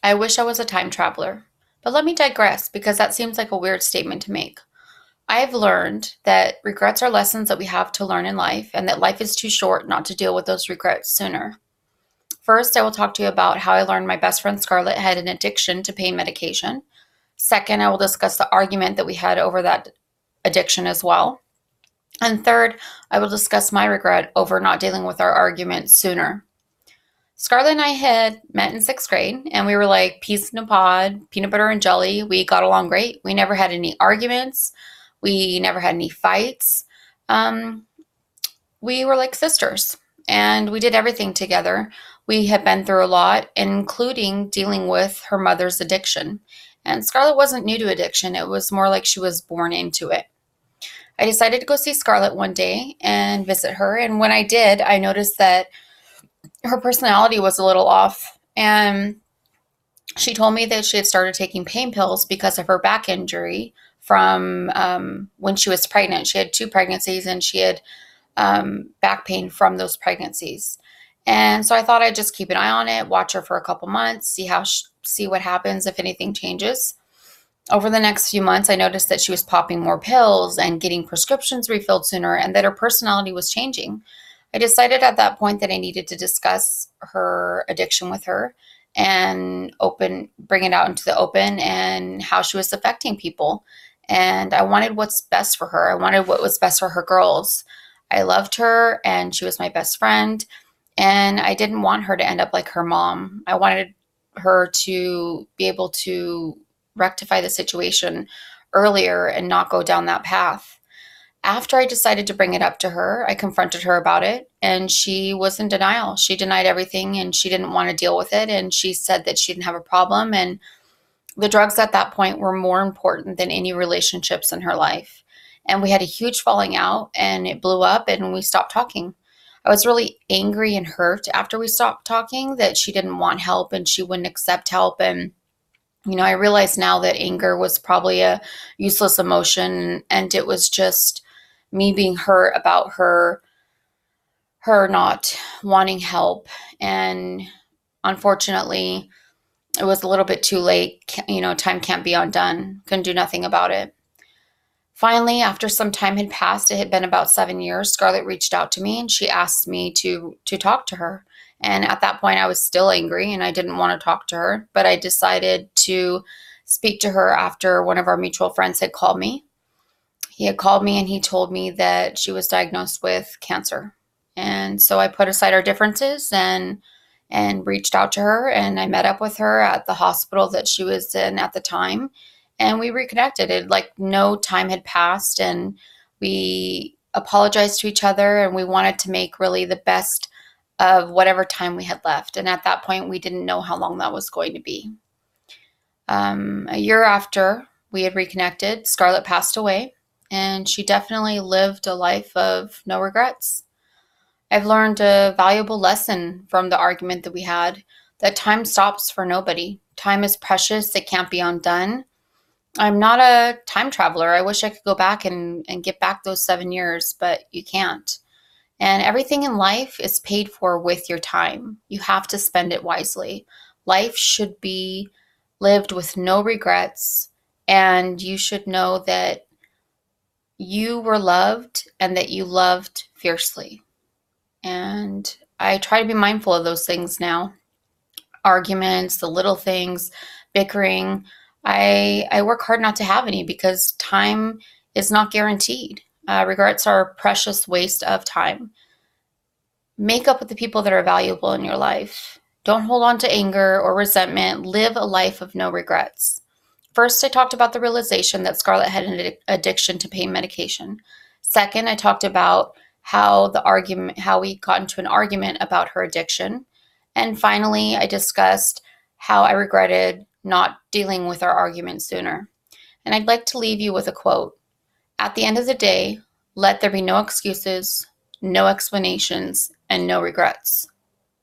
I wish I was a time traveler. But let me digress because that seems like a weird statement to make. I've learned that regrets are lessons that we have to learn in life and that life is too short not to deal with those regrets sooner. First, I will talk to you about how I learned my best friend Scarlett had an addiction to pain medication. Second, I will discuss the argument that we had over that addiction as well. And third, I will discuss my regret over not dealing with our argument sooner. Scarlett and I had met in sixth grade, and we were like peas in a pod, peanut butter and jelly. We got along great. We never had any arguments. We never had any fights. Um, we were like sisters, and we did everything together. We had been through a lot, including dealing with her mother's addiction. And Scarlett wasn't new to addiction, it was more like she was born into it. I decided to go see Scarlett one day and visit her. And when I did, I noticed that her personality was a little off. And she told me that she had started taking pain pills because of her back injury from when she was pregnant. She had two pregnancies and she had back pain from those pregnancies. And so I thought I'd just keep an eye on it, watch her for a couple months, see what happens if anything changes. Over the next few months, I noticed that she was popping more pills and getting prescriptions refilled sooner, and that her personality was changing. I decided at that point that I needed to discuss her addiction with her and bring it out into the open and how she was affecting people. And I wanted what's best for her. I wanted what was best for her girls. I loved her and she was my best friend. And I didn't want her to end up like her mom. I wanted her to be able to rectify the situation earlier and not go down that path. After I decided to bring it up to her, I confronted her about it and she was in denial. She denied everything and she didn't want to deal with it. And she said that she didn't have a problem. And the drugs at that point were more important than any relationships in her life. And we had a huge falling out and it blew up and we stopped talking. I was really angry and hurt after we stopped talking that she didn't want help and she wouldn't accept help. And I realize now that anger was probably a useless emotion and it was just me being hurt about her not wanting help. And unfortunately, it was a little bit too late. Time can't be undone. Couldn't do nothing about it. Finally, after some time had passed, it had been about 7 years, Scarlett reached out to me and she asked me to talk to her. And at that point, I was still angry and I didn't want to talk to her, but I decided to speak to her after one of our mutual friends had called me. He had called me and he told me that she was diagnosed with cancer. And so I put aside our differences and reached out to her and I met up with her at the hospital that she was in at the time and we reconnected. It like no time had passed and we apologized to each other and we wanted to make really the best of whatever time we had left. And at that point, we didn't know how long that was going to be. A year after we had reconnected, Scarlett passed away and she definitely lived a life of no regrets. I've learned a valuable lesson from the argument that we had that time stops for nobody. Time is precious, it can't be undone. I'm not a time traveler. I wish I could go back and get back those 7 years, but you can't. And everything in life is paid for with your time. You have to spend it wisely. Life should be lived with no regrets, and you should know that you were loved and that you loved fiercely. And I try to be mindful of those things now. Arguments, the little things, bickering. I work hard not to have any because time is not guaranteed. Regrets are a precious waste of time. Make up with the people that are valuable in your life. Don't hold on to anger or resentment. Live a life of no regrets. First, I talked about the realization that Scarlett had an addiction to pain medication. Second, I talked about how we got into an argument about her addiction. And finally, I discussed how I regretted not dealing with our argument sooner. And I'd like to leave you with a quote. At the end of the day, let there be no excuses, no explanations, and no regrets.